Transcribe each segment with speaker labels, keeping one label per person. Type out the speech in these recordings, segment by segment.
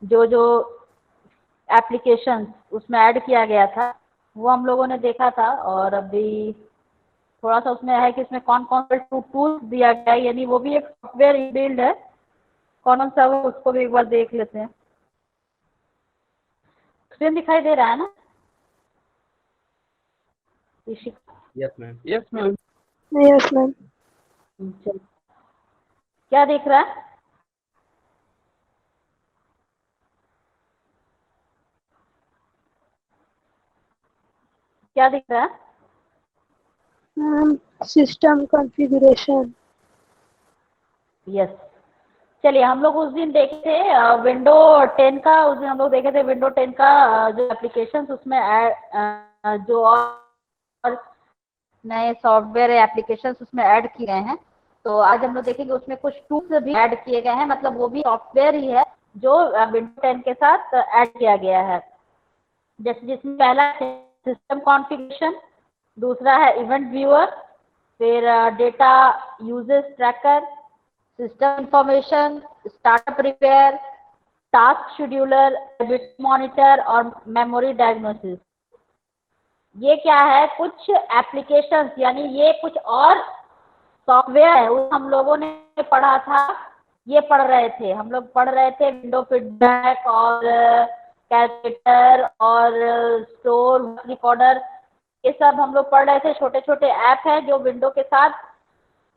Speaker 1: जो जो एप्लीकेशन उसमें ऐड किया गया था वो हम लोगों ने देखा था। और अभी थोड़ा सा उसमें है कि इसमें कौन कौन सा टूल्स दिया गया है, यानी वो भी एक सॉफ्टवेयर इनबिल्ड है, कौन कौन सा वो उसको भी एक बार देख लेते हैं। स्क्रीन दिखाई दे रहा है ना Rishika?
Speaker 2: Yes ma'am. Yes ma'am.
Speaker 3: Yes ma'am.
Speaker 1: चल, क्या देख रहा है? क्या दिख रहा है?
Speaker 3: Ma'am system configuration.
Speaker 1: यस। चलिए, हम लोग उस दिन देखे थे विंडो 10 का, उस दिन हम लोग देखे थे विंडो 10 का जो एप्लीकेशन उसमें जो और नए सॉफ्टवेयर एप्लीकेशन उसमें ऐड किए गए हैं। तो आज हम लोग देखेंगे उसमें कुछ टूल्स भी ऐड किए गए हैं, मतलब वो भी सॉफ्टवेयर ही है जो विंडो 10 के साथ ऐड किया गया है। जैसे जिसमें पहला सिस्टम कॉन्फ़िगरेशन, दूसरा है इवेंट व्यूअर, फिर data uses tracker, system information, startup repair, task scheduler, bit monitor और मेमोरी डायग्नोसिस। ये क्या है? कुछ एप्लीकेशंस, यानी ये कुछ और सॉफ्टवेयर है। उस हम लोगों ने पढ़ा था, ये पढ़ रहे थे, हम लोग पढ़ रहे थे विंडो फीडबैक और कैलकुलेटर और स्टोर रिकॉर्डर, ये सब हम लोग पढ़ रहे थे। छोटे छोटे ऐप है जो विंडो के साथ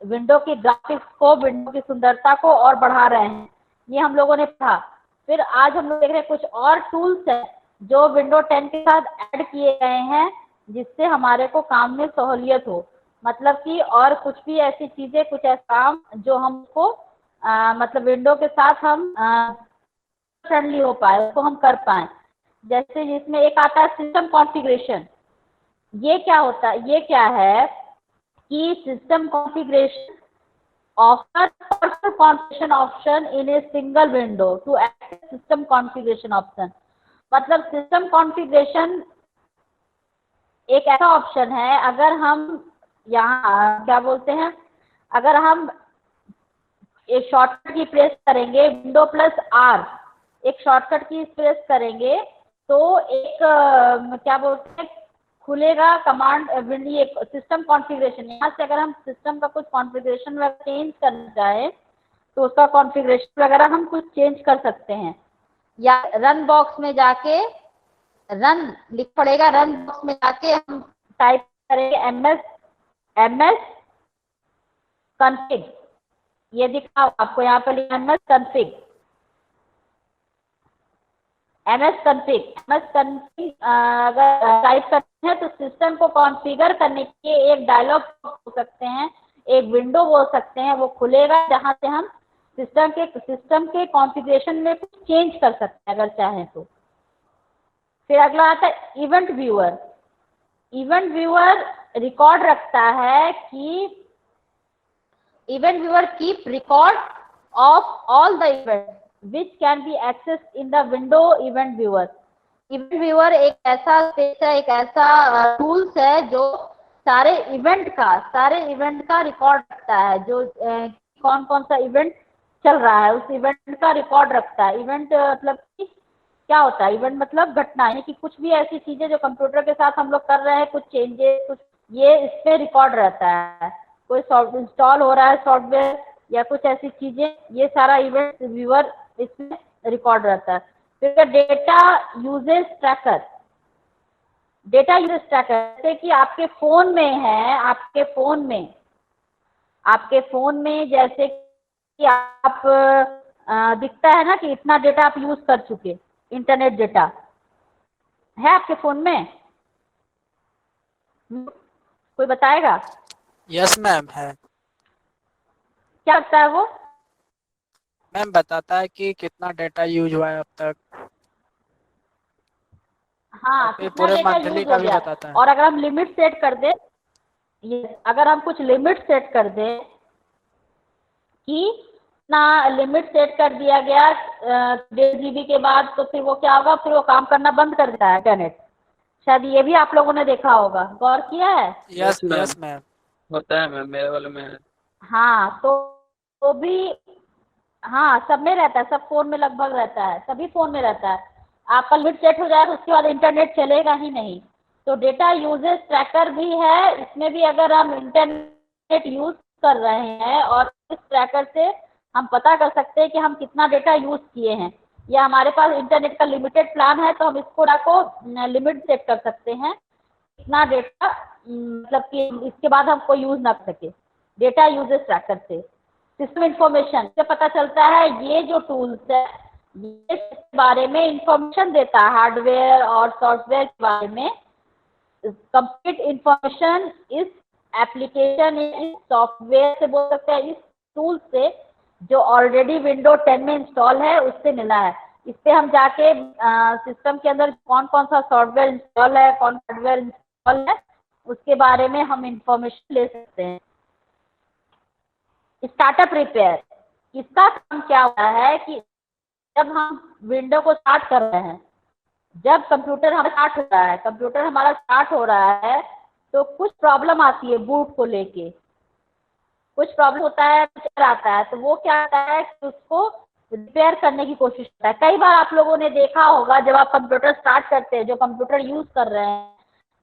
Speaker 1: विंडो की ग्राफिक्स को, विंडो की सुंदरता को और बढ़ा रहे हैं, ये हम लोगों ने पढ़ा। फिर आज हम लोग देख रहे हैं कुछ और टूल्स है जो विंडो 10 के साथ ऐड किए गए हैं, जिससे हमारे को काम में सहूलियत हो। मतलब कि और कुछ भी ऐसी चीजें, कुछ ऐसा काम जो हमको मतलब विंडो के साथ हम फ्रेंडली हो पाए, उसको हम कर पाए। जैसे जिसमें एक आता है सिस्टम कॉन्फ़िगरेशन। ये क्या होता है? ये क्या है कि system configuration offer personal configuration option in a single window to access system configuration option। मतलब सिस्टम कॉन्फ़िगरेशन एक ऐसा ऑप्शन है, अगर हम यहाँ क्या बोलते हैं, अगर हम एक शॉर्टकट की प्रेस करेंगे, विंडो प्लस आर, एक शॉर्टकट की प्रेस करेंगे तो एक क्या बोलते हैं, खुलेगा कमांड विंडो, एक सिस्टम कॉन्फ़िगरेशन। यहाँ से अगर हम सिस्टम का कुछ कॉन्फ़िगरेशन वगैरह चेंज करना चाहें तो उसका कॉन्फ़िगरेशन वगैरह हम कुछ चेंज कर सकते हैं। या रन बॉक्स में जाके रन लिख पड़ेगा, रन बॉक्स में जाके हम टाइप करेंगे एमएस कॉन्फ़िग। ये दिखा आपको यहाँ पर एमएस कॉन्फ़िग, अगर टाइप करते हैं तो सिस्टम को कॉन्फ़िगर करने के एक डायलॉग हो सकते हैं, एक विंडो बोल सकते हैं, वो खुलेगा जहां से हम सिस्टम के कॉन्फ़िगरेशन में कुछ चेंज कर सकते हैं अगर चाहें तो। फिर अगला आता है event viewer. Event viewer record रखता है कि event viewer keep record of all the events which can be accessed in the window event viewer। Event viewer एक ऐसा स्पेस है, एक ऐसा टूल्स है जो सारे इवेंट का रिकॉर्ड रखता है, जो कौन कौन सा इवेंट चल रहा है उस इवेंट का रिकॉर्ड रखता है। इवेंट मतलब कि क्या होता है? इवेंट मतलब घटना, यानी कि कुछ भी ऐसी चीजें जो कंप्यूटर के साथ हम लोग कर रहे हैं, कुछ चेंजेस, कुछ, ये इस पे रिकॉर्ड रहता है। कोई सॉफ्ट इंस्टॉल हो रहा है सॉफ्टवेयर या कुछ ऐसी चीजें, ये सारा इवेंट व्यूअर इसमें रिकॉर्ड रहता है। फिर data uses tracker. Data uses tracker जैसे कि आपके फोन में है, आपके फोन में जैसे कि आप दिखता है ना कि इतना डेटा आप यूज कर चुके, इंटरनेट डेटा है आपके फोन में? कोई बताएगा?
Speaker 4: यस मैम है।
Speaker 1: क्या लगता है वो?
Speaker 4: मैम बताता है कि कितना डेटा यूज हुआ है अब तक, और
Speaker 1: हाँ,
Speaker 4: फिर
Speaker 1: कितना
Speaker 4: पूरे
Speaker 1: डेटा
Speaker 4: मंथली
Speaker 1: यूज हो
Speaker 4: का भी
Speaker 1: गया।
Speaker 4: बताता है।
Speaker 1: और अगर हम लिमिट सेट कर दे, अगर हम कुछ लिमिट सेट कर दें कि ना लिमिट सेट कर दिया गया 1.5 GB के बाद, तो फिर वो क्या होगा, फिर वो काम करना बंद कर देता है इंटरनेट। शायद ये भी आप लोगों ने देखा होगा, गौर किया है?
Speaker 4: Yes
Speaker 2: ma'am.
Speaker 4: Yes ma'am.
Speaker 2: होता है मैम, मेरे वाले में है।
Speaker 1: हाँ, तो भी हाँ, सब में रहता है, सब फ़ोन में लगभग रहता है, सभी फ़ोन में रहता है। आपका लिमिट सेट हो जाए तो उसके बाद इंटरनेट चलेगा ही नहीं। तो डेटा यूजेज ट्रैकर भी है, इसमें भी अगर हम इंटरनेट यूज़ कर रहे हैं और इस ट्रैकर से हम पता कर सकते हैं कि हम कितना डेटा यूज़ किए हैं, या हमारे पास इंटरनेट का लिमिटेड प्लान है तो हम इसको लिमिट सेट कर सकते हैं, इतना डेटा मतलब कि इसके बाद हम कोई यूज़ ना कर सके। डेटा यूजेज ट्रैकर से सिस्टम इंफॉर्मेशन से पता चलता है, ये जो टूल्स है ये इसके बारे में इंफॉर्मेशन देता है, हार्डवेयर और सॉफ्टवेयर के बारे में कंप्लीट इंफॉर्मेशन इस एप्लीकेशन, इस सॉफ्टवेयर से बोल सकते हैं, इस टूल से जो ऑलरेडी विंडो 10 में इंस्टॉल है उससे मिला है। इस पे हम जाके सिस्टम के अंदर कौन कौन सा सॉफ्टवेयर इंस्टॉल है, कौन हार्डवेयर इंस्टॉल है, उसके बारे में हम इंफॉर्मेशन ले सकते हैं। स्टार्टअप रिपेयर, इसका काम क्या होता है कि जब हम विंडो को स्टार्ट कर रहे हैं, जब कंप्यूटर हमारा स्टार्ट हो रहा है तो कुछ प्रॉब्लम आती है बूट को लेके, कुछ प्रॉब्लम होता है, कुछ error आता है, तो वो क्या होता है कि उसको रिपेयर करने की कोशिश करता है। कई बार आप लोगों ने देखा होगा जब आप कंप्यूटर स्टार्ट करते हैं, जो कंप्यूटर यूज कर रहे हैं,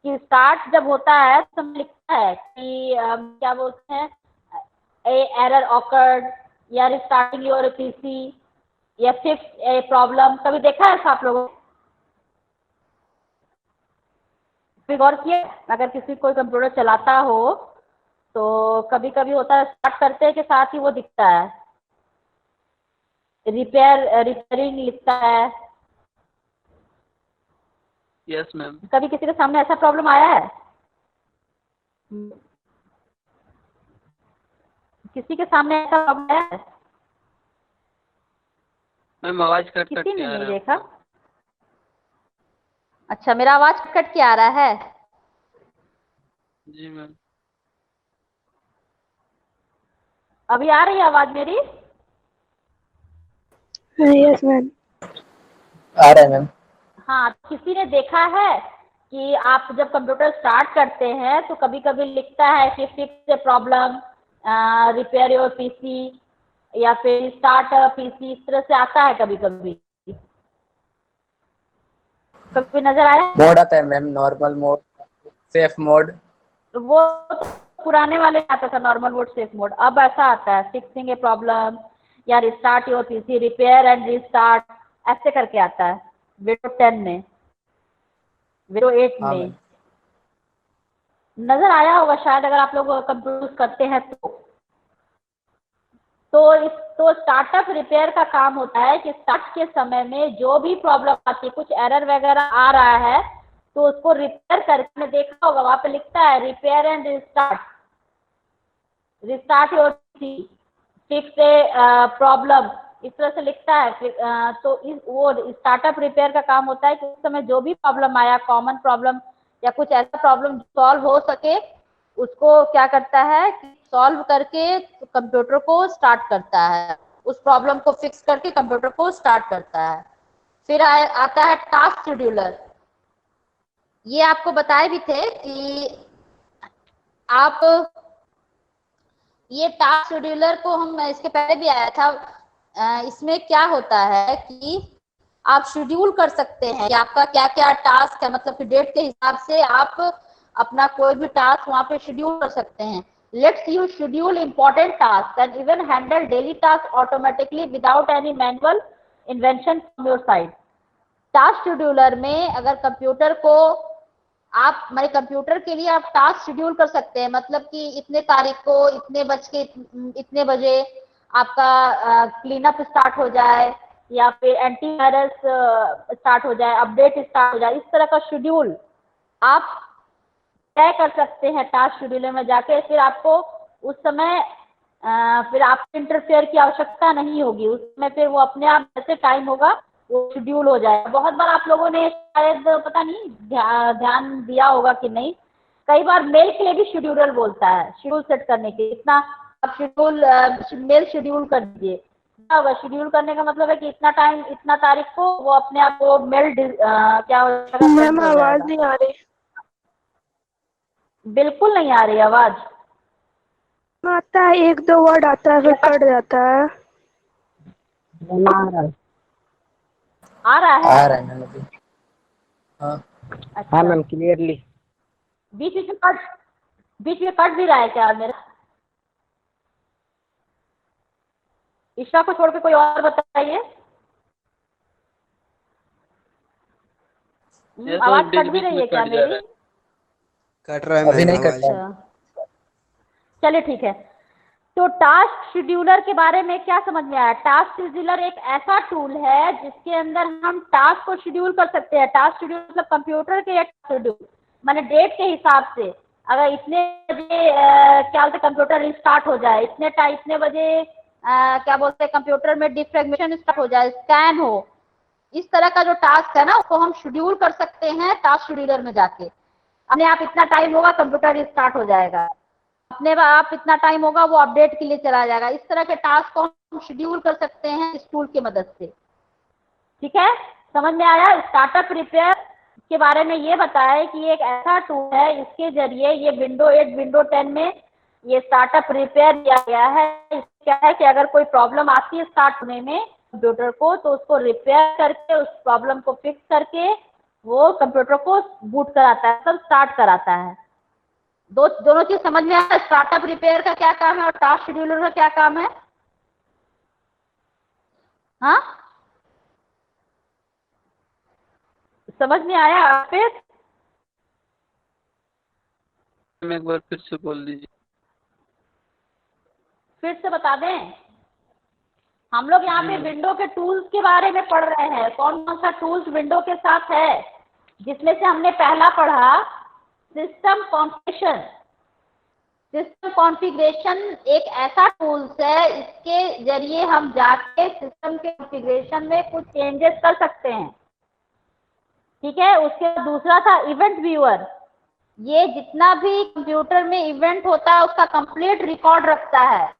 Speaker 1: कि स्टार्ट जब होता है तो लिखता है कि क्या बोलते हैं, एरर ऑकर्ड या रिस्टार्टिंग योर पीसी या फिक्स ए प्रॉब्लम। कभी देखा है ऐसा आप लोगों ने गौर किया? अगर किसी कोई कंप्यूटर चलाता हो तो कभी कभी होता है स्टार्ट करते के साथ ही वो दिखता है, रिपेयरिंग लिखता है।
Speaker 4: Yes ma'am.
Speaker 1: कभी किसी के सामने ऐसा प्रॉब्लम आया है? किसी के सामने ऐसा प्रॉब्लम आया है?
Speaker 4: मैम आवाज कट
Speaker 1: किसी
Speaker 4: के
Speaker 1: ने
Speaker 4: आ
Speaker 1: नहीं
Speaker 4: रहा है
Speaker 1: देखा?
Speaker 4: आपका।
Speaker 1: अच्छा, मेरा आवाज कट के आ रहा है?
Speaker 4: जी मैम।
Speaker 1: अभी आ रही है आवाज मेरी?
Speaker 3: Yes, ma'am.
Speaker 2: आ रहा है मैम।
Speaker 1: हाँ, किसी ने देखा है कि आप जब कंप्यूटर स्टार्ट करते हैं तो कभी कभी लिखता है कि fix problem, repair your PC या फिर स्टार्ट पीसी, इस तरह से आता है कभी कभी। कभी नजर आया?
Speaker 2: मोड आता है ma'am, normal mode, safe mode.
Speaker 1: वो तो पुराने वाले में आता था, नॉर्मल मोड, सेफ मोड। अब ऐसा आता है फिक्सिंग ए प्रॉब्लम या restart your PC, repair and restart, ऐसे करके आता है विंडो 10 में, विंडो 8
Speaker 2: हाँ
Speaker 1: में।
Speaker 2: मैम।
Speaker 1: नजर आया होगा शायद अगर आप लोग कंप्यूटर यूज करते हैं तो स्टार्टअप रिपेयर का काम होता है कि स्टार्ट के समय में जो भी प्रॉब्लम आती है, कुछ एरर वगैरह आ रहा है, तो उसको रिपेयर करके, देखा होगा वहां पे लिखता है repair and restart your PC, fix a problem, इस तरह से लिखता है। तो वो स्टार्टअप रिपेयर का काम होता है कि उस समय जो भी प्रॉब्लम आया, कॉमन प्रॉब्लम या कुछ ऐसा प्रॉब्लम सॉल्व हो सके, उसको क्या करता है कि सॉल्व करके कंप्यूटर को स्टार्ट करता है, उस प्रॉब्लम को फिक्स करके कंप्यूटर को स्टार्ट करता है। फिर आता है टास्क शेड्यूलर। ये आपको बताए भी थे कि आप ये टास्क शेड्यूलर को हम इसके पहले भी आया था। इसमें क्या होता है कि आप शेड्यूल कर सकते हैं कि आपका क्या क्या टास्क है, मतलब कि डेट के हिसाब से आप अपना कोई भी टास्क वहां पे शेड्यूल कर सकते हैं। Let's you schedule important task and even handle daily task automatically without any manual invention from your side. Task scheduler में अगर कंप्यूटर को आप हमारे कंप्यूटर के लिए आप टास्क शेड्यूल कर सकते हैं, मतलब कि इतने तारीख को इतने बजे आपका क्लीन अप स्टार्ट हो जाए या फिर एंटीवायरस स्टार्ट हो जाए, अपडेट स्टार्ट हो जाए, इस तरह का शेड्यूल आप तय कर सकते हैं टास्क शेड्यूलर में जाके। फिर आपको उस समय फिर आपको इंटरफेयर की आवश्यकता नहीं होगी, उसमें फिर वो अपने आप जैसे टाइम होगा वो शेड्यूल हो जाएगा। बहुत बार आप लोगों ने शायद पता नहीं ध्यान दिया होगा कि नहीं, कई बार मेल के लिए भी शेड्यूलर बोलता है, शेड्यूल सेट करने के इतना आप शेड्यूल मेल शेड्यूल कर दीजिए। क्या होगा शेड्यूल करने का मतलब है कि इतना टाइम इतना तारीख को वो अपने आप को मेल क्या हो जाएगा,
Speaker 3: मैम
Speaker 1: send हो
Speaker 3: आवाज
Speaker 1: जाएगा।
Speaker 3: नहीं आ रही।
Speaker 1: बिल्कुल नहीं आ रही आवाज।
Speaker 3: आता है, एक दो वर्ड आता है फिर कट जाता है।
Speaker 1: आ रहा
Speaker 2: आ
Speaker 1: है?
Speaker 2: रहा है मैम अभी। हाँ
Speaker 1: अच्छा,
Speaker 5: मैम क्लियरली।
Speaker 1: बीच बीच में कट भी रहा है क्या मेरा? ईशा को छोड़ के कोई और बताइए। आवाज कट भी रही है क्या मेरी?
Speaker 6: कट रहा है
Speaker 2: अभी
Speaker 6: मैम
Speaker 2: नहीं कट
Speaker 6: आवाज।
Speaker 2: रहा है।
Speaker 1: अच्छा, चलिए ठीक है। तो टास्क शेड्यूलर के बारे में क्या समझ में आया? टास्क शेड्यूलर एक ऐसा टूल है जिसके अंदर हम टास्क को शेड्यूल कर सकते हैं। टास्क शेड्यूल मतलब कंप्यूटर के शेड्यूल, माने डेट के हिसाब से। अगर इतने बजे क्या बोलते कंप्यूटर रिस्टार्ट हो जाए, इतने बजे क्या बोलते हैं कंप्यूटर में डिफ्रेगमेंटेशन स्टार्ट हो जाए, स्कैन हो, इस तरह का जो टास्क है ना उसको हम शेड्यूल कर सकते हैं टास्क शेड्यूलर में जाके। अपने आप इतना टाइम होगा कंप्यूटर रिस्टार्ट हो जाएगा, अपने आप इतना टाइम होगा वो अपडेट के लिए चला जाएगा। इस तरह के टास्क को हम शेड्यूल कर सकते हैं इस टूल की मदद से। ठीक है, समझ में आया? स्टार्टअप रिपेयर के बारे में ये बताया कि ये एक ऐसा टूल है, इसके जरिए ये विंडो 8 विंडो 10 में ये स्टार्टअप रिपेयर दिया गया है। इसमें क्या है कि अगर कोई प्रॉब्लम आती है स्टार्ट होने में कंप्यूटर को, तो उसको रिपेयर करके उस प्रॉब्लम को फिक्स करके वो कंप्यूटर को बूट कराता है, सब स्टार्ट कराता है। दोनों चीज समझ में आया? स्टार्टअप रिपेयर का क्या काम है और टास्क शेड्यूलर का क्या काम है? हाँ, समझ में आया आप?
Speaker 7: एक बार फिर से बोल दीजिए।
Speaker 1: फिर से बता दें, हम लोग यहाँ पे विंडो के टूल्स के बारे में पढ़ रहे हैं। कौन कौन सा टूल्स विंडो के साथ है, जिसमें से हमने पहला पढ़ा सिस्टम कॉन्फ़िगरेशन। सिस्टम कॉन्फ़िगरेशन एक ऐसा टूल्स है, इसके जरिए हम जाके सिस्टम के कॉन्फ़िगरेशन में कुछ चेंजेस कर सकते हैं। ठीक है, उसके दूसरा था इवेंट व्यूअर। ये जितना भी कंप्यूटर में इवेंट होता है उसका कंप्लीट रिकॉर्ड रखता है।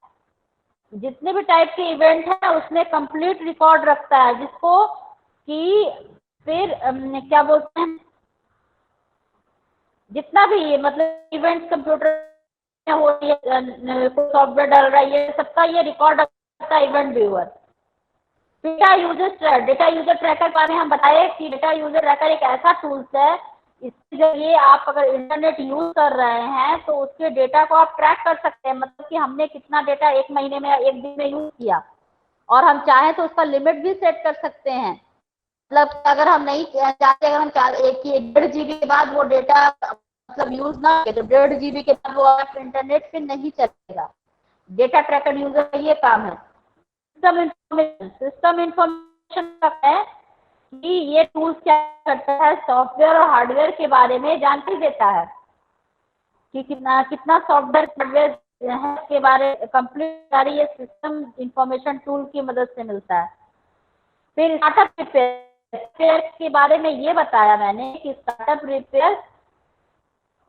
Speaker 1: जितने भी टाइप के इवेंट है उसमें कंप्लीट रिकॉर्ड रखता है, जिसको कि फिर क्या बोलते हैं, जितना भी मतलब इवेंट कंप्यूटर में हो रही है, सॉफ्टवेयर डाल रहा है, ये सबका ये रिकॉर्ड रखता है event viewer. Data user tracker के बारे में हम बताए कि डेटा यूजर ट्रैकर एक ऐसा टूल्स है, इसके जरिए आप अगर इंटरनेट यूज कर रहे हैं तो उसके डेटा को आप ट्रैक कर सकते हैं। मतलब कि हमने कितना डेटा एक महीने में एक दिन में यूज किया, और हम चाहें तो उसका लिमिट भी सेट कर सकते हैं। मतलब अगर हम नहीं चाहते, अगर हम 1.5 GB के बाद वो डेटा मतलब यूज ना करें तो 1.5 GB के बाद वो आप इंटरनेट पे नहीं चलेगा। डेटा ट्रैकर यूजर का ये काम है। सिस्टम इंफॉर्मेशन का है कि ये टूल्स क्या करता है, सॉफ्टवेयर और हार्डवेयर के बारे में जानकारी देता है कि कितना सॉफ्टवेयर है के बारे कंप्लीट ये सिस्टम इंफॉर्मेशन टूल की मदद से मिलता है। फिर स्टार्टअप रिपेयर के बारे में ये बताया मैंने कि स्टार्टअप रिपेयर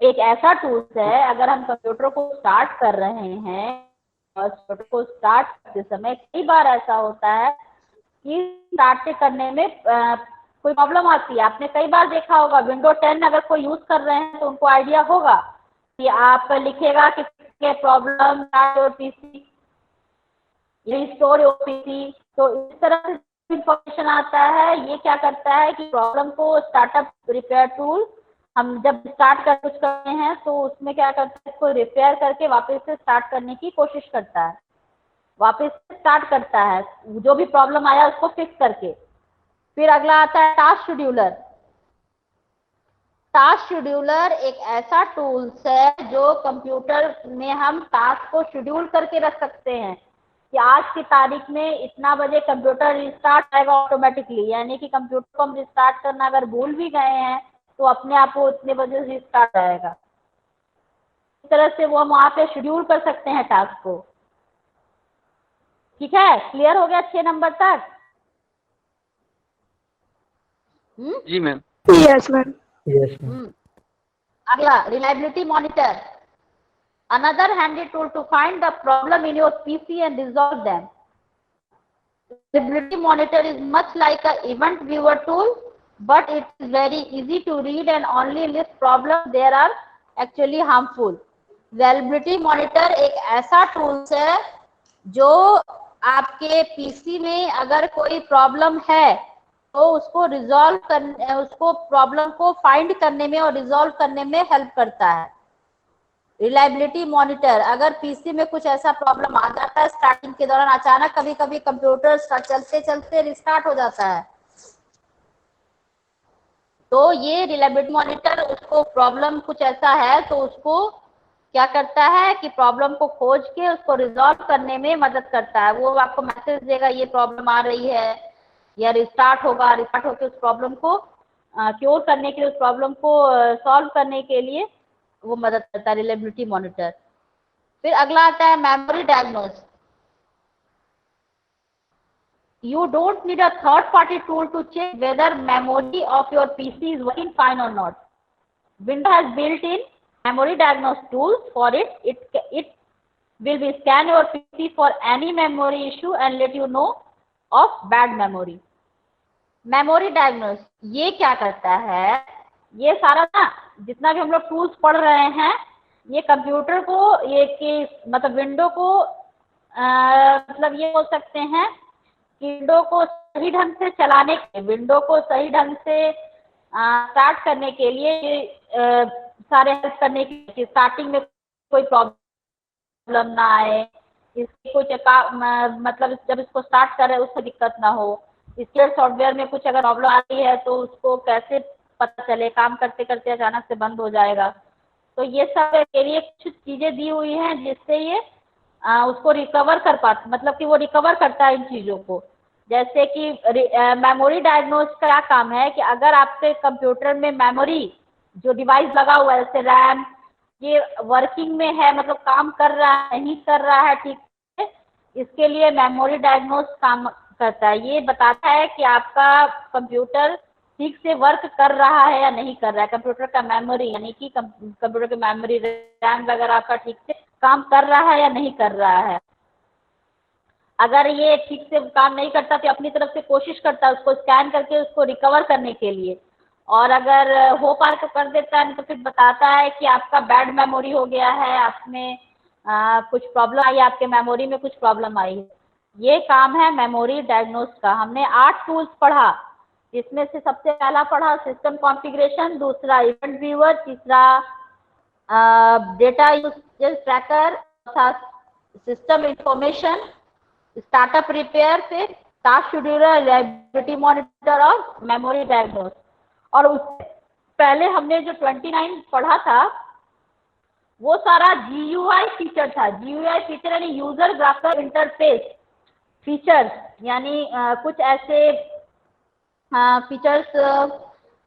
Speaker 1: एक ऐसा टूल्स है, अगर हम कंप्यूटर को स्टार्ट कर रहे हैं और कंप्यूटर को स्टार्ट करते समय कई बार ऐसा होता है कि स्टार्ट करने में कोई प्रॉब्लम आती है। आपने कई बार देखा होगा, विंडो 10 अगर कोई यूज कर रहे हैं तो उनको आइडिया होगा कि आप लिखेगा कि problem PC restore your PC, तो इस तरह से इंफॉर्मेशन आता है। ये क्या करता है कि प्रॉब्लम को स्टार्टअप रिपेयर टूल हम जब स्टार्ट कर कुछ करते हैं तो उसमें क्या करता है, इसको रिपेयर करके वापस से स्टार्ट करने की कोशिश करता है, वापस से स्टार्ट करता है जो भी प्रॉब्लम आया उसको फिक्स करके। फिर अगला आता है टास्क शेड्यूलर। टास्क शेड्यूलर एक ऐसा टूल्स है जो कंप्यूटर में हम टास्क को शेड्यूल करके रख सकते हैं कि आज की तारीख में इतना बजे कंप्यूटर रिस्टार्ट आएगा ऑटोमेटिकली, यानी कि कंप्यूटर को हम रिस्टार्ट करना अगर भूल भी गए हैं तो अपने आप वो इतने बजे रिस्टार्ट आएगा। इस तरह से वो हम वहाँ पे शेड्यूल कर सकते हैं टास्क को। ठीक है, क्लियर हो गया 6 नंबर तक?
Speaker 7: जी मैम।
Speaker 3: Yes, ma'am.
Speaker 1: अगला reliability monitor, another handy tool to find the problem in your PC and resolve them. Reliability monitor is much like a event viewer tool, but it is very easy to read and only list problems there are actually harmful. Reliability monitor एक ऐसा tools है जो आपके PC में अगर कोई problem है तो उसको रिजॉल्व करने, उसको प्रॉब्लम को फाइंड करने में और रिजॉल्व करने में हेल्प करता है। रिलायबिलिटी मॉनिटर, अगर पीसी में कुछ ऐसा प्रॉब्लम आ जाता है स्टार्टिंग के दौरान, अचानक कभी कभी कंप्यूटर चलते चलते रिस्टार्ट हो जाता है, तो ये रिलायबिलिटी मॉनिटर उसको प्रॉब्लम कुछ ऐसा है तो उसको क्या करता है कि प्रॉब्लम को खोज के उसको रिजॉल्व करने में मदद करता है। वो आपको मैसेज देगा ये प्रॉब्लम आ रही है, या रिस्टार्ट होगा, रिस्टार्ट होकर उस प्रॉब्लम को क्योर करने के लिए, उस प्रॉब्लम को सॉल्व करने के लिए वो मदद करता है रिलायबिलिटी मॉनिटर। फिर अगला आता है memory diagnose. You don't need a third party tool to check whether memory of your PC is working fine or not. Windows has built-in memory diagnosis tools for it. It will be scan your PC for any memory issue and let you know of bad memory. Memory diagnosis ये क्या करता है, ये सारा ना जितना भी हम लोग टूल्स पढ़ रहे हैं, ये कंप्यूटर को, ये मतलब विंडो को मतलब ये बोल सकते हैं विंडो को सही ढंग से चलाने के, विंडो को सही ढंग से स्टार्ट करने के लिए सारे हेल्प करने की, स्टार्टिंग में कोई प्रॉब्लम ना आए, इसकी कुछ मतलब जब इसको स्टार्ट कर रहे हैं उससे दिक्कत ना हो, इसके सॉफ्टवेयर में कुछ अगर प्रॉब्लम आ रही है तो उसको कैसे पता चले, काम करते करते अचानक से बंद हो जाएगा। तो ये सब के लिए कुछ चीज़ें दी हुई हैं जिससे ये उसको रिकवर कर पाता, मतलब कि वो रिकवर करता है इन चीज़ों को। जैसे कि मेमोरी डायग्नोस का क्या काम है कि अगर आपके कंप्यूटर में मेमोरी जो डिवाइस लगा हुआ है जैसे रैम, ये वर्किंग में है, मतलब काम कर रहा है नहीं कर रहा है ठीक से, इसके लिए मेमोरी डायग्नोस काम करता है। ये बताता है कि आपका कंप्यूटर ठीक से वर्क कर रहा है या नहीं कर रहा है, कंप्यूटर का मेमोरी यानी कि कंप्यूटर की मेमोरी रैम वगैरह आपका ठीक से काम कर रहा है या नहीं कर रहा है। अगर ये ठीक से काम नहीं करता तो अपनी तरफ से कोशिश करता है उसको स्कैन करके उसको रिकवर करने के लिए, और अगर हो पा तो कर देता है, तो फिर बताता है कि आपका बैड मेमोरी हो गया है, आपने कुछ प्रॉब्लम आई, आपके मेमोरी में कुछ प्रॉब्लम आई है। ये काम है मेमोरी डायग्नोस का। हमने 8 टूल्स पढ़ा, जिसमें से सबसे पहला पढ़ा सिस्टम कॉन्फ़िगरेशन, दूसरा इवेंट व्यूअर, तीसरा डेटा यूसेज ट्रैकर, चौथा सिस्टम इंफॉर्मेशन, स्टार्टअप रिपेयर, फिर टास्क शेड्यूलर, रिलायबिलिटी मॉनिटर और मेमोरी डायग्नोस। और उससे पहले हमने जो 29 पढ़ा था वो सारा GUI फीचर था। GUI फीचर यानी यूजर ग्राफिकल इंटरफेस फीचर्स, यानी कुछ ऐसे फीचर्स,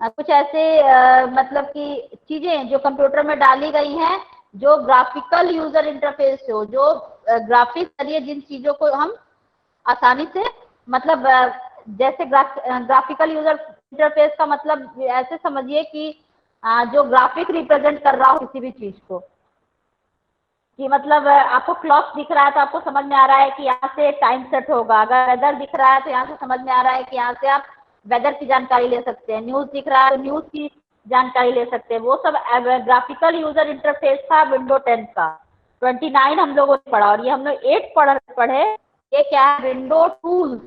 Speaker 1: कुछ ऐसे मतलब कि चीजें जो कंप्यूटर में डाली गई हैं जो ग्राफिकल यूजर इंटरफेस हो, जो ग्राफिक्स जरिए जिन चीजों को हम आसानी से, मतलब जैसे ग्राफिकल यूजर इंटरफेस का मतलब ऐसे समझिए कि जो ग्राफिक रिप्रेजेंट कर रहा हो किसी भी चीज को, कि मतलब आपको क्लॉक दिख रहा है तो आपको समझ में आ रहा है कि यहाँ से टाइम सेट होगा, अगर वेदर दिख रहा है तो यहाँ से समझ में आ रहा है कि यहाँ से आप वेदर की जानकारी ले सकते हैं, न्यूज दिख रहा है तो न्यूज की जानकारी ले सकते हैं। वो सब ग्राफिकल यूजर इंटरफेस था विंडो 10 का। 29 हम लोगों ने पढ़ा, और ये हम लोग 8 पढ़े। ये क्या है, विंडो टूल्स।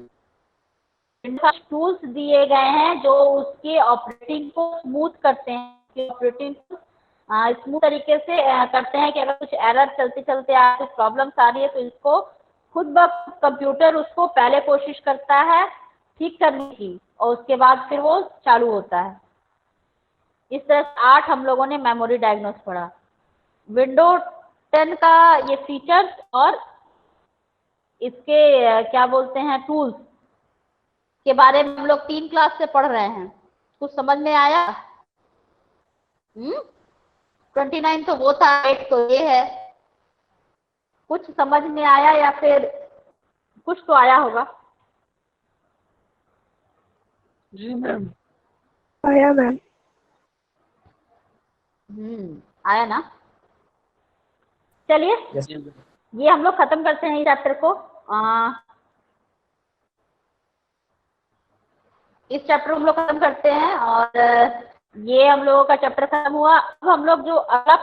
Speaker 1: विंडो टूल्स दिए गए हैं जो उसके ऑपरेटिंग को स्मूथ करते हैं, ऑपरेटिंग को स्मूथ तरीके से करते हैं कि अगर कुछ एरर चलते चलते आ कुछ प्रॉब्लम्स आ रही है तो इसको खुद ब कंप्यूटर उसको पहले कोशिश करता है ठीक करने की, और उसके बाद फिर वो चालू होता है। इस तरह से 8 हम लोगों ने मेमोरी डायग्नोस पढ़ा। विंडो 10 का ये फीचर्स और इसके क्या बोलते हैं टूल्स के बारे में हम लोग 3 क्लास से पढ़ रहे हैं। कुछ समझ में आया? 29 तो वो था, 8 तो ये है। कुछ समझ में आया या फिर कुछ तो आया होगा?
Speaker 7: जी मैम।
Speaker 3: आया मैम।
Speaker 1: आया ना? चलिए
Speaker 2: यस।
Speaker 1: ये हम लोग खत्म करते हैं इस चैप्टर को। इस चैप्टर हम लोग खत्म करते हैं, और ये हम लोगों का चैप्टर खत्म हुआ। अब हम लोग जो अगला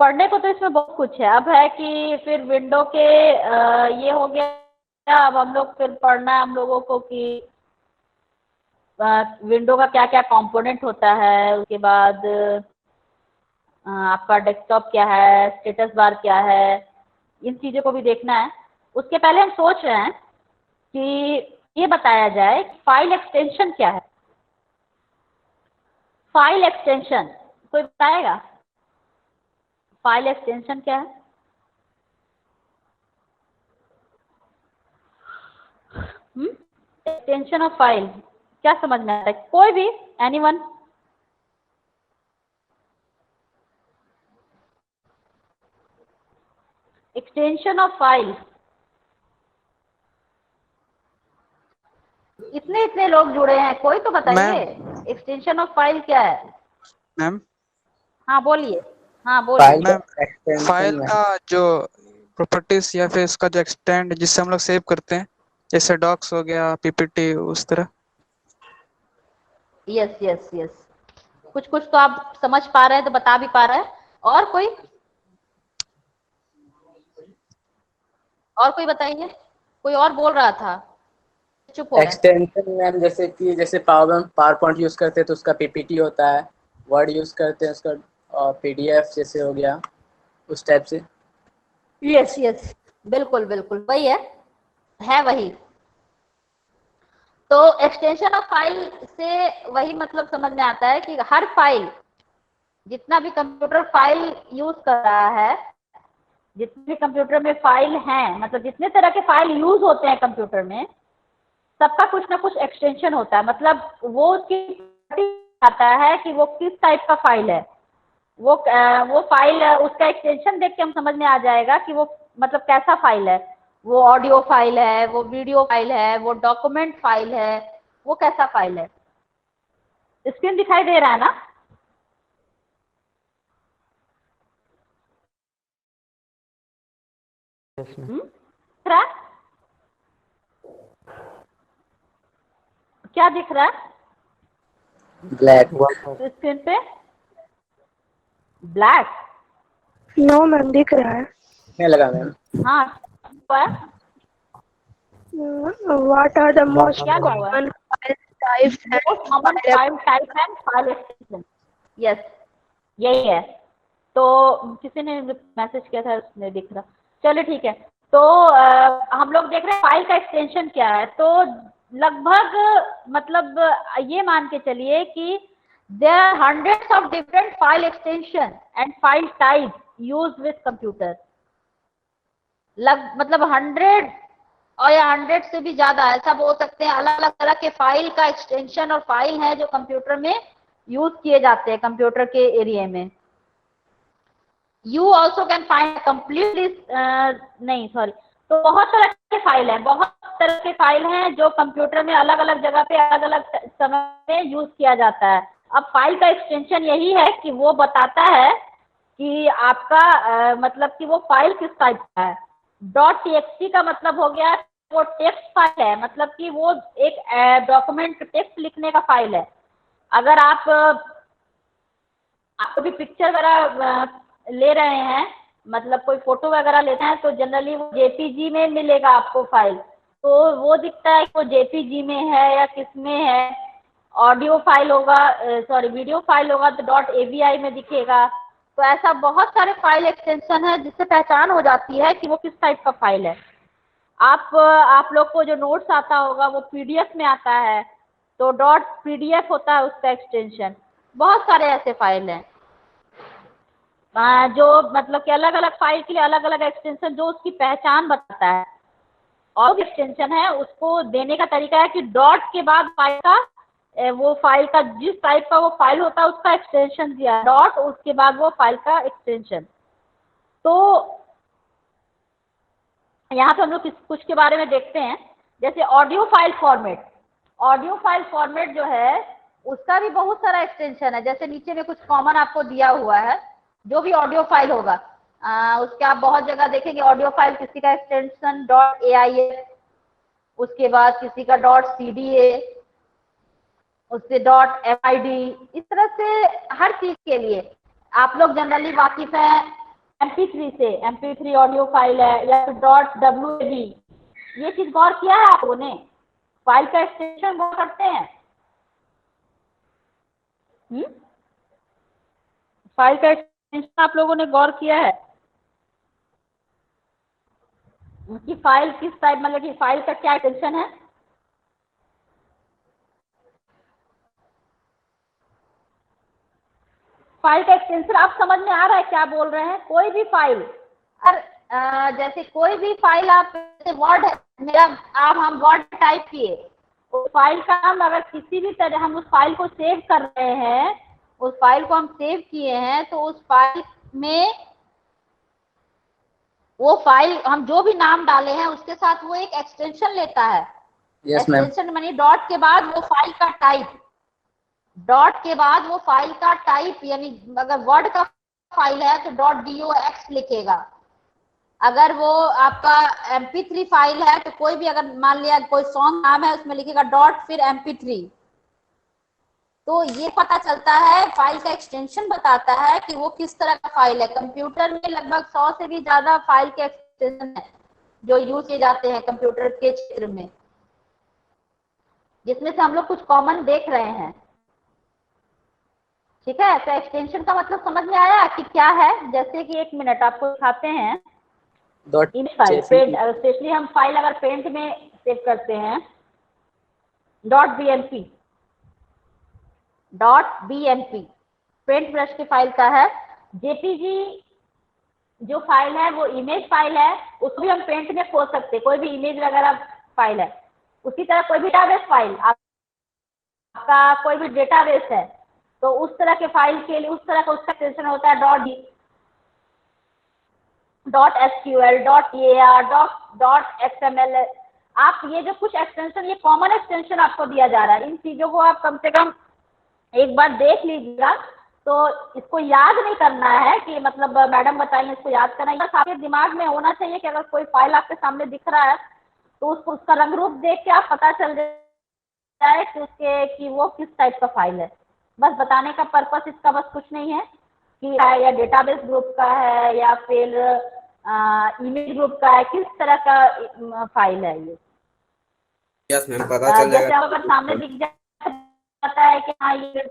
Speaker 1: पढ़ने को तो इसमें बहुत कुछ है। अब है कि फिर विंडो के ये हो गया। अब हम लोग फिर पढ़ना है हम लोगों को कि विंडो का क्या क्या कंपोनेंट होता है, उसके बाद आपका डेस्कटॉप क्या है, स्टेटस बार क्या है, इन चीज़ों को भी देखना है। उसके पहले हम सोच रहे हैं कि ये बताया जाए कि फाइल एक्सटेंशन क्या है। फाइल एक्सटेंशन कोई बताएगा? फाइल एक्सटेंशन क्या है? एक्सटेंशन ऑफ फाइल क्या समझ में आता है? कोई भी, एनीवन? Extension of file. इतने इतने लोग जुड़े हैं, कोई तो बताइए एक्सटेंशन ऑफ फाइल क्या है?
Speaker 4: मैम
Speaker 1: हाँ बोलिए। हाँ बोलिए।
Speaker 4: मैम, फाइल का जो प्रॉपर्टीज या फिर उसका जो एक्सटेंड जिससे हम लोग सेव करते हैं, जैसे डॉक्स हो गया, पीपीटी, उस तरह।
Speaker 1: यस यस यस, कुछ कुछ तो आप समझ पा रहे हैं तो बता भी पा रहे हैं। और कोई? और कोई बताइए। कोई और बोल रहा था, चुप हो गए।
Speaker 2: एक्सटेंशन मैम जैसे पावर पॉइंट यूज करते हैं तो उसका पीपीटी होता है, वर्ड यूज करते हैं उसका पीडीएफ जैसे हो गया, उस टाइप से।
Speaker 1: यस यस, बिल्कुल बिल्कुल वही है वही। तो एक्सटेंशन ऑफ फाइल से वही मतलब समझ में आता है कि हर फाइल, जितना भी कंप्यूटर फाइल यूज कर रहा है, जितने भी कंप्यूटर में फाइल हैं, मतलब जितने तरह के फाइल यूज होते हैं कंप्यूटर में, सबका कुछ ना कुछ एक्सटेंशन होता है। मतलब वो उसकी आता है कि वो किस टाइप का फाइल है। वो फाइल, उसका एक्सटेंशन देख के हम समझ में आ जाएगा कि वो मतलब कैसा फाइल है। वो ऑडियो फाइल है, वो वीडियो फाइल है, वो डॉक्यूमेंट फाइल है, वो कैसा फाइल है। स्क्रीन दिखाई दे रहा है ना? दिख रहा है? क्या दिख रहा है
Speaker 2: ब्लैक।
Speaker 1: स्क्रीन पे? ब्लैक?
Speaker 3: नो मैम, दिख रहा है।
Speaker 2: नहीं लगा मैम।
Speaker 1: हाँ,
Speaker 3: व्हाट आर द मोस्ट
Speaker 1: क्या हुआ?
Speaker 3: Common file types
Speaker 1: most common file type and file extension. Yes, यही है। तो किसी ने मैसेज किया था, उसने दिख रहा। चलिए ठीक है। तो हम लोग देख रहे हैं फाइल का एक्सटेंशन क्या है। तो लगभग मतलब ये मान के चलिए कि there are hundreds of different file extension and file type used with computer. मतलब 100 और या 100 से भी ज्यादा, ऐसा बोल सकते हैं। अलग अलग तरह के फाइल का एक्सटेंशन और फाइल है जो कंप्यूटर में यूज किए जाते हैं कंप्यूटर के एरिया में। You also can find complete list, नहीं सॉरी। तो बहुत तरह के फाइल हैं, बहुत तरह के फाइल हैं जो कंप्यूटर में अलग अलग जगह पे अलग अलग समय में यूज किया जाता है। अब फाइल का एक्सटेंशन यही है कि वो बताता है कि आपका मतलब कि वो फाइल किस टाइप का है। .txt का मतलब हो गया वो टेक्स्ट फाइल है, मतलब कि वो एक डॉक्यूमेंट टेक्स्ट लिखने का फाइल है। अगर आप भी पिक्चर वगैरह ले रहे हैं, मतलब कोई फोटो वगैरह लेते हैं, तो जनरली वो जेपीजी में मिलेगा आपको फाइल। तो वो दिखता है कि वो जेपीजी में है या किस में है। ऑडियो फाइल होगा, सॉरी वीडियो फाइल होगा तो .avi में दिखेगा। तो ऐसा बहुत सारे फाइल एक्सटेंशन है जिससे पहचान हो जाती है कि वो किस टाइप का फाइल है। आप लोग को जो नोट्स आता होगा वो पीडीएफ में आता है, तो .pdf होता है उसका एक्सटेंशन। बहुत सारे ऐसे फाइल हैं जो मतलब कि अलग अलग फाइल के लिए अलग अलग एक्सटेंशन जो उसकी पहचान बताता है। और एक्सटेंशन है उसको देने का तरीका है कि डॉट के बाद फाइल का वो फाइल का जिस टाइप का वो फाइल होता है उसका एक्सटेंशन दिया, डॉट उसके बाद वो फाइल का एक्सटेंशन। तो यहाँ पे हम लोग कुछ के बारे में देखते हैं। जैसे audio file format. Audio file format जो है उसका भी बहुत सारा एक्सटेंशन है। जैसे नीचे में कुछ कॉमन आपको दिया हुआ है, जो भी ऑडियो फाइल होगा उसके आप बहुत जगह देखेंगे ऑडियो फाइल। किसी का एक्सटेंशन .aif, उसके बाद किसी का .cda, उससे .fid। इस तरह से हर चीज के लिए आप लोग जनरली वाकिफ हैं MP3 से MP3 ऑडियो फाइल है या फिर .wav, ये चीज गौर किया है आप लोगों ने? फाइल का एक्सटेंशन गौर करते हैं? फाइल का एक्सटेंशन आप लोगों ने गौर किया है कि फाइल किस टाइप, मतलब कि फाइल का क्या एक्सटेंशन है? फाइल का एक्सटेंशन आप समझ में आ रहा है क्या बोल रहे हैं? कोई भी फाइल, जैसे कोई भी फाइल आप, वर्ड मेरा, आप हम वर्ड टाइप किए, उस फाइल का हम अगर किसी भी तरह हम उस फाइल को सेव कर रहे हैं, उस फाइल को हम सेव किए हैं, तो उस फाइल में वो फाइल हम जो भी नाम डाले हैं उसके साथ वो एक एक्सटेंशन लेता है।
Speaker 2: Yes ma'am.
Speaker 1: एक्सटेंशन मानी डॉट के बाद वो फाइल का टाइप, डॉट के बाद वो फाइल का टाइप, यानी अगर वर्ड का फाइल है तो .dox लिखेगा। अगर वो आपका MP3 फाइल है तो कोई भी, अगर मान लिया कोई सॉन्ग नाम है, उसमें लिखेगा डॉट फिर MP3। तो ये पता चलता है, फाइल का एक्सटेंशन बताता है कि वो किस तरह का फाइल है। कंप्यूटर में लगभग 100 से भी ज्यादा फाइल के एक्सटेंशन है जो यूज किए जाते हैं कंप्यूटर के क्षेत्र में, जिसमें से हम लोग कुछ कॉमन देख रहे हैं। ठीक है, तो एक्सटेंशन का मतलब समझ में आया कि क्या है? जैसे कि 1 मिनट आपको दिखाते हैं। इन फाइल पेंट, स्पेशली हम फाइल अगर पेंट में सेव करते हैं, .bmp पेंट ब्रश की फाइल का है। जेपीजी जो फाइल है वो इमेज फाइल है, उसको भी हम पेंट में खोल सकते हैं, कोई भी इमेज वगैरह फाइल है। उसी तरह कोई भी डेटाबेस फाइल, आपका कोई भी डेटाबेस है, तो उस तरह के फाइल के लिए उस तरह का उसका एक्सटेंशन होता है .sql, .ar, .xml। आप ये जो कुछ एक्सटेंशन, ये कॉमन एक्सटेंशन आपको दिया जा रहा है, इन चीजों को आप कम से कम एक बार देख लीजिएगा। तो इसको याद नहीं करना है कि मतलब मैडम बताइए इसको याद करना है, बस आपके दिमाग में होना चाहिए कि अगर कोई फाइल आपके सामने दिख रहा है तो उसको, उसका रंग रूप देख के आप पता चल जाए कि उसके कि वो किस टाइप का फाइल है। बस बताने का पर्पस इसका बस कुछ नहीं है कि या डेटाबेस ग्रुप का है या फिर इमेज ग्रुप का है, किस तरह का फाइल है ये।
Speaker 6: यस मैम, पता चल
Speaker 1: जैसे
Speaker 6: जाएगा।
Speaker 1: अगर सामने दिख जाता है कि हाँ ये,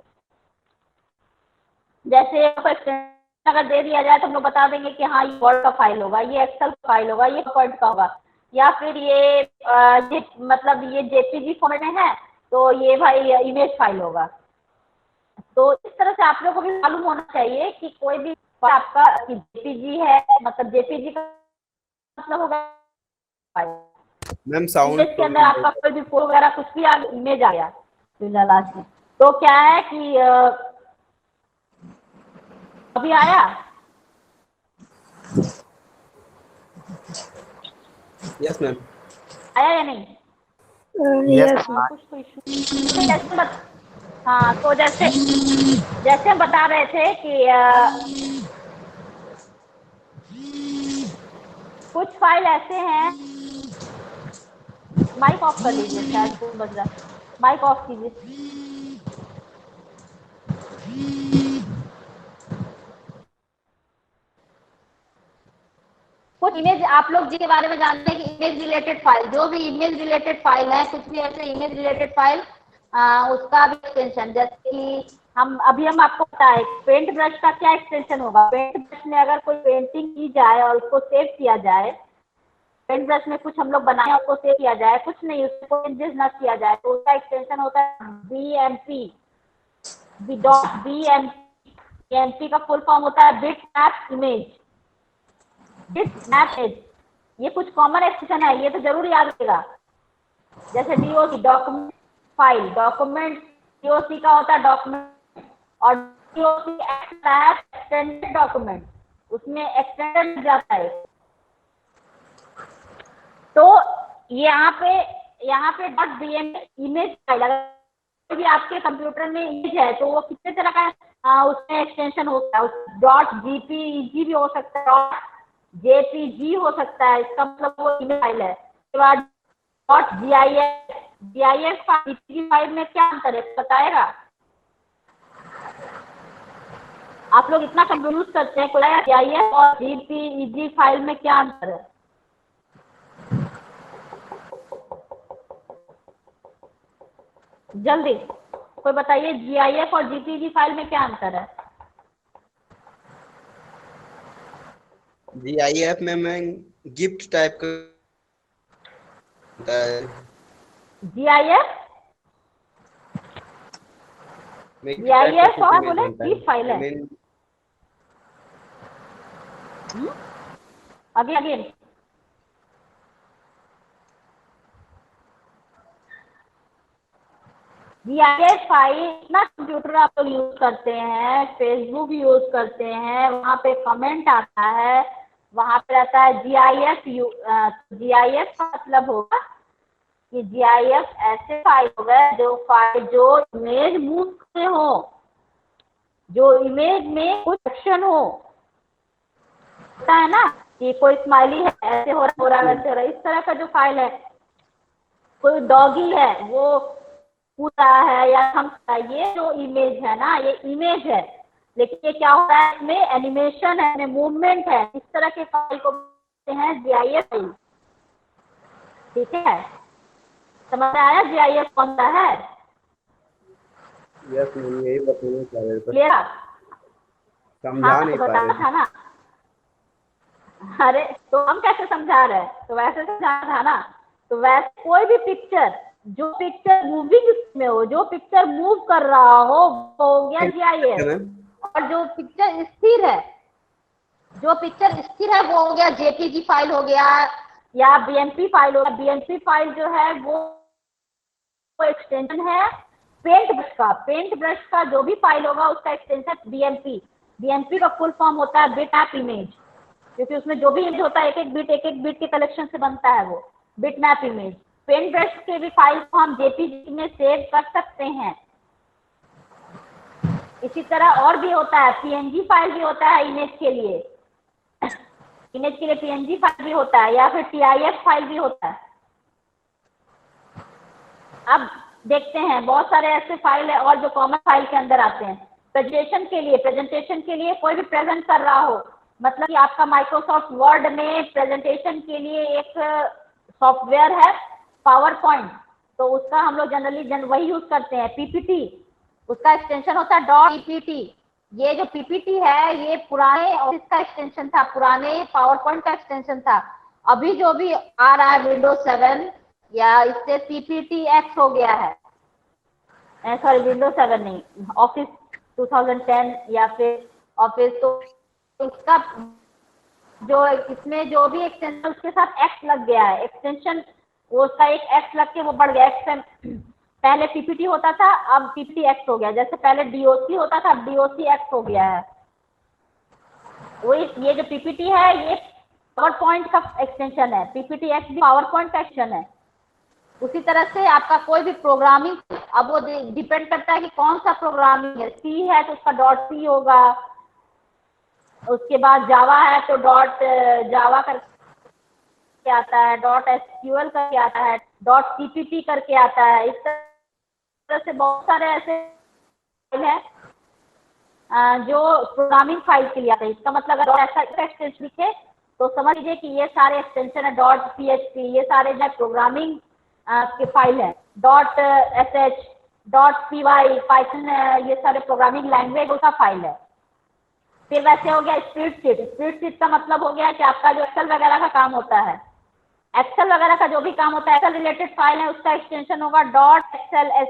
Speaker 1: जैसे एक्सटेंशन अगर दे दिया जाए तो हम लोग बता देंगे कि हाँ ये वर्ड का फाइल होगा, ये एक्सेल का फाइल होगा, ये पॉइंट का होगा, या फिर ये मतलब ये जेपीजी फॉर्मेट में है तो ये भाई इमेज फाइल होगा। तो इस तरह से आप लोगों को भी मालूम होना चाहिए कि कोई भी आपका जेपीजी है, मतलब जेपीजी का मतलब होगा फाइल।
Speaker 6: मैम साउंड
Speaker 1: इमेज के अंदर आपका कोई भी फोटो वगैरह कुछ भी इमेज आ गया लास्ट में, तो क्या है कि अभी आया?
Speaker 6: Yes ma'am.
Speaker 1: आया या नहीं?
Speaker 3: यस
Speaker 1: हाँ, कुछ तो इशू। हाँ, तो जैसे जैसे हम बता रहे थे कि कुछ फाइल ऐसे हैं, माइक ऑफ कर लीजिए, शायद फोन बज रहा है, माइक ऑफ कीजिए। कुछ इमेज आप लोग जिसके बारे में जानते हैं कि इमेज रिलेटेड फाइल, जो भी इमेज रिलेटेड फाइल है, कुछ भी ऐसे इमेज रिलेटेड फाइल, उसका भी एक्सटेंशन, जैसे कि हम आपको बताएं पेंट ब्रश का क्या एक्सटेंशन होगा। पेंट ब्रश में अगर कोई पेंटिंग की जाए और उसको सेव किया जाए, पेंट ब्रश में कुछ हम लोग बनाए उसको सेव किया जाए, कुछ नहीं उसको चेंजेस न किया जाए, तो उसका एक्सटेंशन होता है BMP। BMP का फुल फॉर्म होता है बिटमैप इमेज। बिटमैप इमेज, ये कुछ कॉमन एक्सटेंशन है, ये तो जरूर याद रखिएगा। जैसे DOC document file, document DOC का होता है डॉक्यूमेंट, और DOC एक्सटेंडेड डॉक्यूमेंट, उसमें एक्सटेंडेड जाता है। तो यहाँ पे .bm इमेज फाइल, अगर भी आपके कंप्यूटर में इमेज है तो वो कितने तरह का उसमें एक्सटेंशन होता है। .jpeg भी हो सकता है, .jpg हो सकता है, इसका मतलब वो इमेज फाइल है। उसके बाद .gif फाइल में क्या अंतर है बताएगा? आप लोग इतना कंफ्यूज करते हैं, कोई GIF और JPEG फाइल में क्या अंतर है? जल्दी कोई बताइए, GIF और JPEG फाइल में क्या अंतर है?
Speaker 6: GIF में मैं गिफ्ट टाइप का होता है।
Speaker 1: GIF
Speaker 6: में gift type का
Speaker 1: GIF
Speaker 6: कुछ
Speaker 1: और
Speaker 6: image
Speaker 1: बोले
Speaker 6: बनता है।
Speaker 1: GIF फाइल
Speaker 6: I
Speaker 1: है।
Speaker 6: mean,
Speaker 1: अगेन GIF फाइल इतना कंप्यूटर आप लोग यूज करते हैं, फेसबुक यूज करते हैं, वहाँ पे कमेंट आता है, वहाँ पे रहता है GIF। GIF का मतलब होगा कि GIF ऐसे फाइल हो गए जो इमेज मूव करते हो, जो इमेज में कुछ एक्शन हो, होता है ना कि कोई स्माइली है, ऐसे हो रहा वैसे हो रहा, इस तरह का जो फाइल है। कोई डॉगी है वो कूदा है या हम, ये जो इमेज है ना, ये इमेज है, लेकिन ये क्या होता है, इसमें एनिमेशन है, इसमें मूवमेंट है, इस तरह के फाइल को बोलते हैं GIF फाइल। ठीक है, समझ आया GIF कौन सा है?
Speaker 6: यस मैम, यही बताना चाह रहे थे,
Speaker 1: क्लियर?
Speaker 6: समझा
Speaker 1: हाँ
Speaker 6: नहीं
Speaker 1: तो
Speaker 6: पा रहे
Speaker 1: बताना
Speaker 6: थे।
Speaker 1: था ना। अरे तो हम कैसे समझा रहे हैं, तो वैसे समझाना था ना। तो वैसे कोई भी पिक्चर, जो पिक्चर मूविंग में हो, जो पिक्चर मूव कर रहा हो, वो हो गया GIF।
Speaker 6: मैम
Speaker 1: और जो पिक्चर स्थिर है, जो पिक्चर स्थिर है, वो हो गया JPG फाइल हो गया या BMP फाइल हो गया। BMP फाइल जो है वो एक्सटेंशन है पेंट ब्रश का। पेंट ब्रश का जो भी फाइल होगा उसका एक्सटेंशन BMP। BMP का फुल फॉर्म होता है बिटमैप इमेज, क्योंकि उसमें जो भी इमेज होता है एक एक बिट के कलेक्शन से बनता है, वो बिटमैप इमेज। पेंट ब्रश के भी फाइल को हम JPG में सेव कर सकते हैं। इसी तरह और भी होता है, PNG फाइल भी होता है इमेज के लिए, इमेज के लिए PNG फाइल भी होता है, या फिर TIF फाइल भी होता है। अब देखते हैं बहुत सारे ऐसे फाइल है और जो कॉमन फाइल के अंदर आते हैं। प्रेजेंटेशन के लिए कोई भी प्रेजेंट कर रहा हो, मतलब कि आपका माइक्रोसॉफ्ट वर्ड में प्रेजेंटेशन के लिए एक सॉफ्टवेयर है पावर पॉइंट, तो उसका हम लोग जनरली वही यूज करते हैं PPT। उसका एक्सटेंशन होता है .ppt। ये जो PPT है ये पुराने ऑफिस का एक्सटेंशन था, पुराने पावर पॉइंट का एक्सटेंशन था। अभी जो भी आ रहा है विंडोज 7 या इससे PPTX हो गया है, सॉरी विंडोज 7 नहीं, ऑफिस 2010 या फिर ऑफिस, तो इसका जो इसमें जो भी एक्सटेंशन उसके साथ X लग गया है, एक्सटेंशन वो उसका एक X लग के वो बढ़ गया। पहले PPT होता था, अब PPTX हो गया। जैसे पहले DOC होता था, अब DOCX हो गया है। वो ये जो PPT है ये पावर पॉइंट का एक्सटेंशन है, PPTX भी पावर पॉइंट का एक्सटेंशन है। उसी तरह से आपका कोई भी प्रोग्रामिंग, अब वो डिपेंड करता है कि कौन सा प्रोग्रामिंग है। C है तो उसका .C होगा, उसके बाद जावा है तो जावा करके आता है, .SQL करके आता है, .CPP करके आता है। इस तरह से बहुत सारे ऐसे फाइल है जो प्रोग्रामिंग फाइल के लिए आते हैं। इसका मतलब अगर ऐसा एक्सटेंशन लिखे तो समझ लीजिए कि ये सारे एक्सटेंशन है .PHP, ये सारे जो प्रोग्रामिंग के फाइल है, .sh, .py, पाइथन, ये सारे प्रोग्रामिंग लैंग्वेज का फाइल है। फिर वैसे हो गया स्प्रेडशीट। स्प्रेडशीट का मतलब हो गया कि आपका जो एक्सेल वगैरह का काम होता है, एक्सेल वगैरह का जो भी काम होता है, एक्सेल रिलेटेड फाइल है, उसका एक्सटेंशन होगा .xls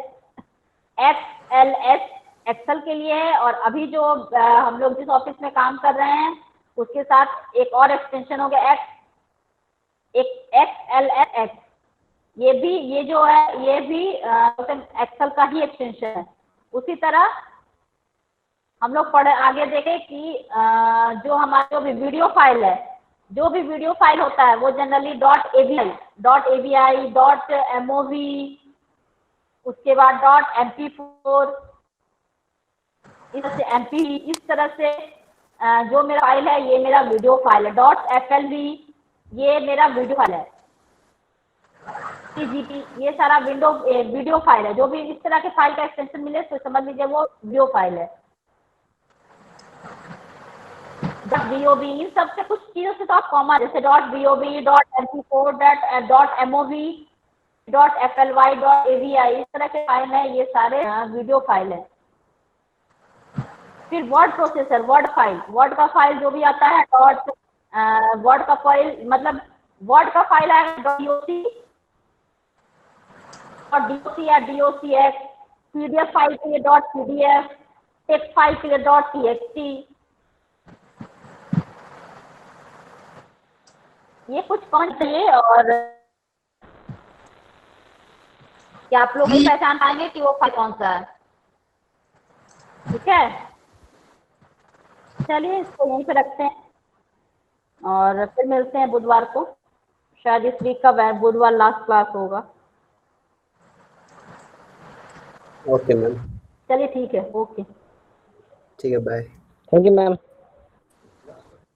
Speaker 1: एक्सेल के लिए है। और अभी जो हम लोग जिस ऑफिस में काम कर रहे हैं उसके साथ एक और एक्सटेंशन हो गया XLSX। ये जो है ये भी एक्सेल का ही एक्सटेंशन है। उसी तरह हम लोग आगे देखें कि जो हमारा जो भी वीडियो फाइल है, जो भी वीडियो फाइल होता है वो जनरली .avi, .mov, उसके बाद .mp4, इस तरह से MP, इस तरह से जो मेरा फाइल है ये मेरा वीडियो फाइल है। .flv ये मेरा वीडियो फाइल है। CGP ये सारा वीडियो फाइल है। जो भी इस तरह के फाइल का एक्सटेंशन मिले तो समझ लीजिए वो वीडियो फाइल है। .vob इन सबसे कुछ चीजों से तो आप कॉमन, जैसे .vob, .mp4, .mov, .fly, .avi, इस तरह के फाइल है, ये सारे वीडियो फाइल है। फिर word processor, word file, word का फाइल जो भी आता है वर्ड का फाइल, मतलब वर्ड का फाइल आएगा .doc और doc या docx, पीडीएफ फाइल के लिए .pdf, टेक्स्ट फाइल के लिए .txt। ये कुछ कौन चाहिए, और क्या आप लोग नहीं पहचान पाएंगे कि वो फाइल कौन सा है? ठीक है, चलिए इसको यहीं पे रखते हैं और फिर मिलते हैं बुधवार को। शायद इस वीक का बुधवार लास्ट क्लास होगा।
Speaker 5: Okay ma'am.
Speaker 1: चलिए ठीक है, ओके।
Speaker 5: ठीक है, बाय।
Speaker 8: Thank you ma'am.